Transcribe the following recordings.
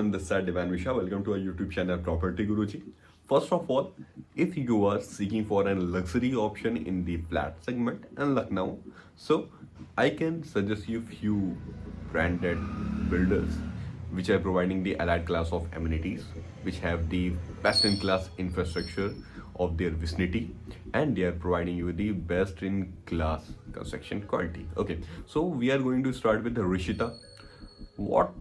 On this side, Devan Misha. Welcome to our YouTube channel, Property Guruji. First of all, if you are seeking for a luxury option in the flat segment in Lucknow, so I can suggest you few branded builders which are providing the allied class of amenities, which have the best in class infrastructure of their vicinity, and they are providing you the best in class construction quality. Okay, so we are going to start with the Rishita. What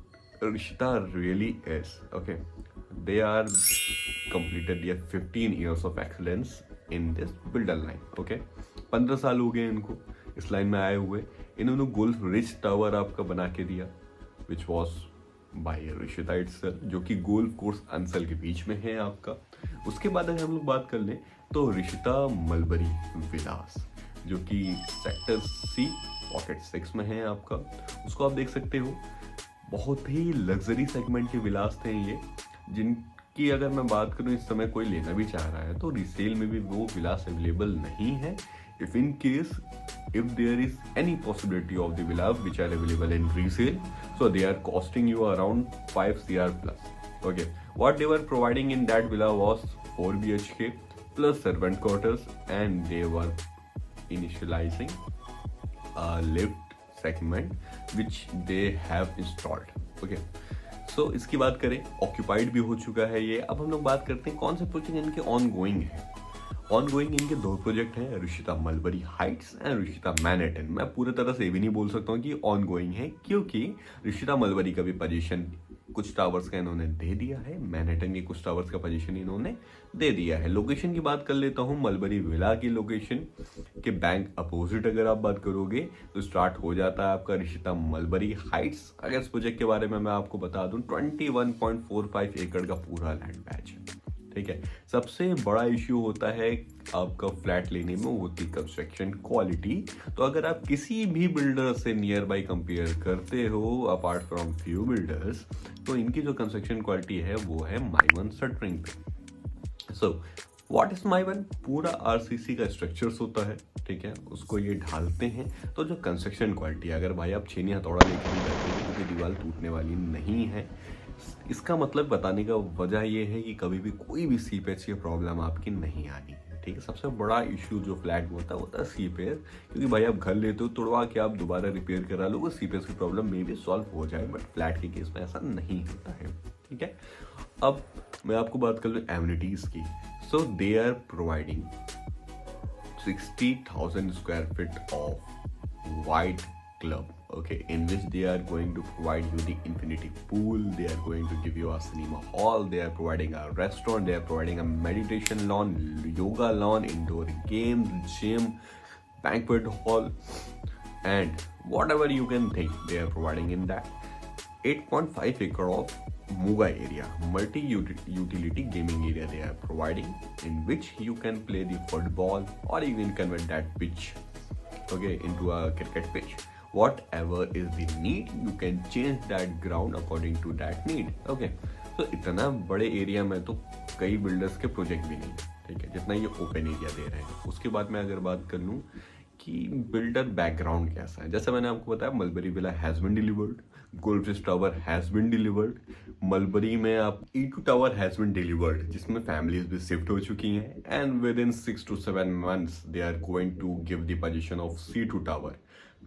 Rishita really is, okay, they are completed their 15 years of excellence in this builder line. Okay, 15 साल हो गए इनको इस line में आए हुए. इन्होंने golf rich tower आपका बना के दिया which was by Rishita itself, जो कि गोल्फ कोर्स अंसल के बीच में है आपका. उसके बाद अगर हम लोग बात कर लें तो ऋषिता मलबरी विलास, जो कि सेक्टर सी पॉकेट 6 में है आपका. उसको आप देख सकते हो. बहुत ही लग्जरी सेगमेंट के विलास थे ये, जिनकी अगर मैं बात करूं इस समय कोई लेना भी चाह रहा है तो रीसेल में भी वो विलास अवेलेबल नहीं है. If in case if there is any possibility of the villa which are available in resale, so they are costing you around 5 crore plus. Okay, what they were providing in that villa was 4 bhk plus servant quarters, and they were initializing a lift segment which they have installed. Okay, so इसकी बात करें, occupied भी हो चुका है ये. अब हम लोग बात करते हैं कौन से प्रोजेक्ट इनके ऑन गोइंग है. ऑनगोइंग इनके दो प्रोजेक्ट हैं, Rishita mulberry Heights and Rishita Manhattan. मैं पूरी तरह से ये भी नहीं बोल सकता हूँ कि ऑनगोइंग है, क्योंकि ऋषिता मलबरी का भी पोजीशन कुछ टावर्स का इन्होंने दे दिया है, मैनहट्टन के कुछ टावर्स का पोजीशन इन्होंने दे दिया है. लोकेशन की बात कर लेता हूँ. मलबरी विला की लोकेशन के बैंक अपोजिट अगर आप बात करोगे तो स्टार्ट हो जाता है आपका ऋषिता मलबरी हाइट्स. अगर इस प्रोजेक्ट के बारे में मैं आपको बता दूं, 21.45 एकड़ का पूरा लैंड पैच है. ठीक है. सबसे बड़ा इश्यू होता है आपका फ्लैट लेने में, वो होती कंस्ट्रक्शन क्वालिटी. तो अगर आप किसी भी बिल्डर से नियर बाई कंपेयर करते हो अपार्ट फ्रॉम फ्यू बिल्डर्स, तो इनकी जो कंस्ट्रक्शन क्वालिटी है वो है माइवन शटरिंग पे. So what is माइवन? पूरा आरसीसी का स्ट्रक्चर्स होता है. ठीक है, उसको ये ढालते हैं. तो जो कंस्ट्रक्शन क्वालिटी, अगर भाई आप छेनी हथौड़ा लेकर भी बैठे हैं क्योंकि दीवार टूटने वाली नहीं है. इसका मतलब बताने का वजह यह है कि कभी भी कोई भी सीपेज की प्रॉब्लम आपकी नहीं आनी है. ठीक है, सबसे बड़ा इश्यू जो फ्लैट में होता है सीपेज, क्योंकि भाई आप घर लेते हो, तोड़वा के आप दोबारा रिपेयर करा लो, सीपेज की प्रॉब्लम में भी सॉल्व हो जाए, बट फ्लैट के केस में ऐसा नहीं होता है. ठीक है. अब मैं आपको बात कर लूँ एमिनिटीज की. So they are providing 60,000 square feet of wide club, okay, in which they are going to provide you the infinity pool, they are going to give you a cinema hall, they are providing a restaurant, they are providing a meditation lawn, yoga lawn, indoor games, gym, banquet hall, and whatever you can think they are providing in that. 8.5 acre of Muga area, multi-utility gaming area they are providing, in which you can play the football or even convert that pitch, okay, into a cricket pitch. Whatever is the need, you can change that ground according to that need. Okay, तो इतना बड़े area में तो कई builders के project भी नहीं. ठीक है, जितना ये ओपन एरिया दे रहे हैं. उसके बाद मैं अगर बात कर लूँ कि बिल्डर बैकग्राउंड कैसा है, जैसे मैंने आपको बताया Mulberry Villa has been delivered, Golf Tower has been delivered, Mulberry में आप E2 tower has been delivered, जिसमें फैमिलीज भी शिफ्ट हो चुकी हैं, and within 6 to 7 months they are going to give the position of C2 tower.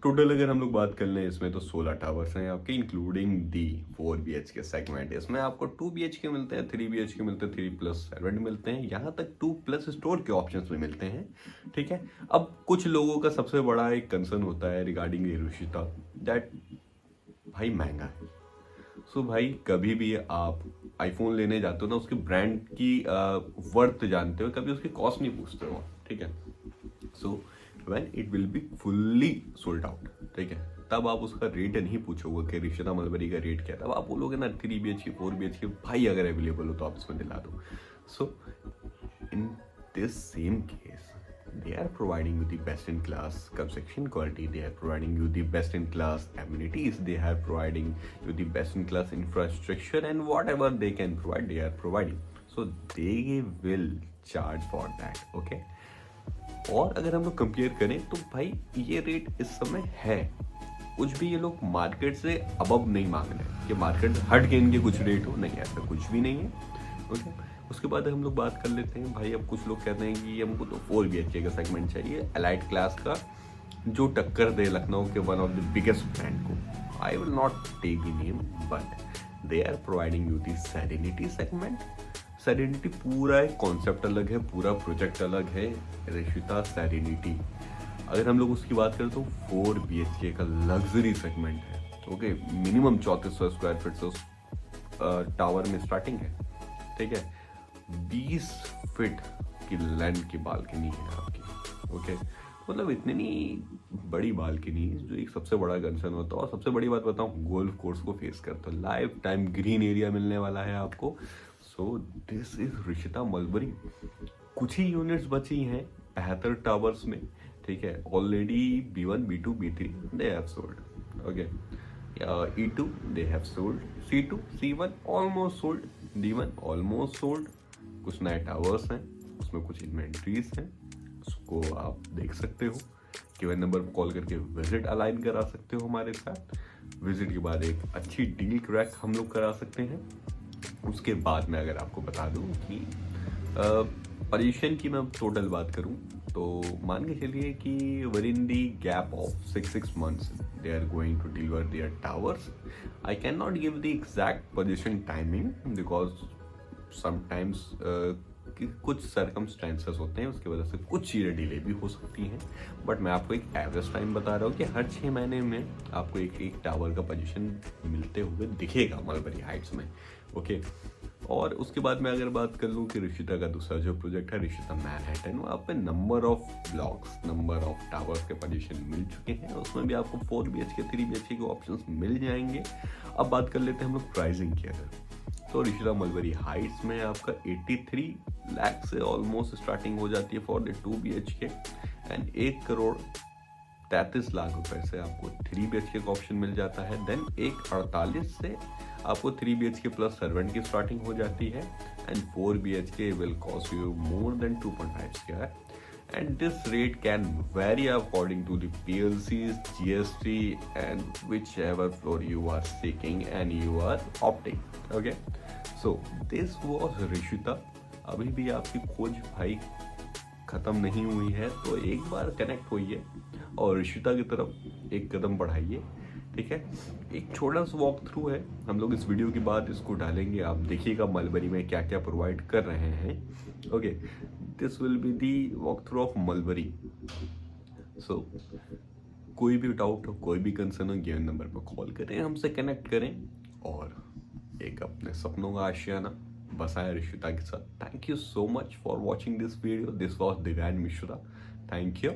Total अगर हम लोग बात कर लें इसमें तो 16 टावर्स हैं आपके, इंक्लूडिंग दी 4 BHK सेगमेंट. इसमें आपको 2 BHK मिलते हैं, 3 BHK मिलते हैं, 3+7 मिलते हैं, यहाँ तक 2+ स्टोर के ऑप्शंस भी मिलते हैं. ठीक है. अब कुछ लोगों का सबसे बड़ा एक कंसर्न होता है रिगार्डिंग ऋषिता, दैट भाई महंगा है. सो भाई कभी भी आप आईफोन लेने जाते हो ना, उसके ब्रांड की वर्थ जानते हो, कभी उसकी कॉस्ट नहीं पूछते हो. ठीक है. सो when it will be fully sold out, ठीक है, तब आप उसका रेट नहीं पूछोगे कि ऋषिता मलबरी का रेट क्या है. तब आप बोलोगे ना 3 BHK 4 BHK भाई अगर अवेलेबल हो तो आप इसमें दिला दो. So in this same case they are providing you the best in class construction quality, they are providing you the best in class amenities, they are providing you the best in class infrastructure, and whatever they can provide they are providing. So they will charge for that. Okay. और अगर हम लोग compare करें तो भाई ये rate इस समय है कुछ भी ये लोग मार्केट से अबव नहीं मांग रहे कि मार्केट हट के इनके कुछ रेट हो, नहीं ऐसा कुछ भी नहीं है। ओके, उसके बाद हम लोग बात कर लेते हैं भाई। अब कुछ लोग कहते हैं कि हमको तो 4 BHK का सेगमेंट चाहिए, एलाइट क्लास का, जो टक्कर दे लखनऊ के one of the biggest brand को। I will not take the name, but they are providing you the serenity segment. Serenity पूरा एक कॉन्सेप्ट अलग है, पूरा प्रोजेक्ट अलग है, रिशिता सेरेनिटी। अगर हम लोग उसकी बात करें तो 4 BHK का लग्जरी सेगमेंट है। ओके, मिनिमम 3400 स्क्वायर फीट से उस टावर में स्टार्टिंग है। ठीक है, 20 फीट की लेंथ की बालकनी है आपकी। ओके, मतलब इतनी नहीं बड़ी बालकनी जो एक सबसे बड़ा कंसर्न होता है। और सबसे बड़ी बात बताऊं, गोल्फ कोर्स को फेस करते हो, लाइफ टाइम ग्रीन एरिया मिलने वाला है आपको। So this is Rishita mulberry. कुछ ही यूनिट्स बची हैं 75 टावर्स में। ठीक है, already B1, B2, B3 they have sold. Okay, E2 they have sold, C2, C1 almost sold, D1 almost sold. कुछ नए टावर्स हैं, उसमें कुछ इन्वेंट्रीज हैं, उसको आप देख सकते हो। गिवन नंबर पर कॉल करके विजिट अलाइन करा सकते हो हमारे साथ। विजिट के बाद एक अच्छी डील क्रैक हम लोग करा सकते हैं। उसके बाद मैं अगर आपको बता दूं कि पोजीशन की मैं टोटल बात करूं तो मान के चलिए कि with in the gap of 6 months they are going to deliver their towers. I cannot give the exact position timing because sometimes कि कुछ सर्कमस्टेंसेस होते हैं, उसकी वजह से कुछ चीज़ें डिले भी हो सकती हैं। बट मैं आपको एक एवरेज टाइम बता रहा हूँ कि हर 6 महीने में आपको एक टावर का पोजीशन मिलते हुए दिखेगा मलबरी हाइट्स में। ओके, और उसके बाद मैं अगर बात कर लूँ कि रिशिता का दूसरा जो प्रोजेक्ट है रिशिता मैनहट्टन, वहाँ पे number of blocks, number of towers के पोजीशन मिल चुके हैं। उसमें भी आपको 4 BHK 3 BHK के ऑप्शंस मिल जाएंगे। अब बात कर लेते हैं हम लोग प्राइसिंग की। अगर तो रिशिता मलबरी हाइट्स में आपका 83 लाख से ऑलमोस्ट स्टार्टिंग हो जाती है फॉर द 2 BHK, एंड 1,33,00,000 रुपए से आपको 3 BHK का ऑप्शन मिल जाता है। देन 1,48 से आपको 3 BHK प्लस सर्वेंट की स्टार्टिंग हो जाती है, and 4 BHK will cost you more than 2.5 CR, and this rate can vary according to the PLCs, GST and whichever floor you are seeking and you are opting. Okay, so this was Rishita. अभी भी आपकी खोज भाई खत्म नहीं हुई है, तो एक बार कनेक्ट होइए और रिशिता की तरफ एक कदम बढ़ाइए। ठीक है, एक छोटा सा वॉक थ्रू है, हम लोग इस वीडियो के बाद इसको डालेंगे। आप देखिएगा मलबरी में क्या क्या प्रोवाइड कर रहे हैं। Okay, this will be the walk through of Mulberry. So कोई भी डाउट हो, कोई भी कंसर्न हो, गिवन नंबर पर कॉल करें, हमसे कनेक्ट करें और एक अपने सपनों का आशियाना बसाए रिशिता के साथ। Thank you so much for watching this video. This was Divyansh Mishra. Thank you.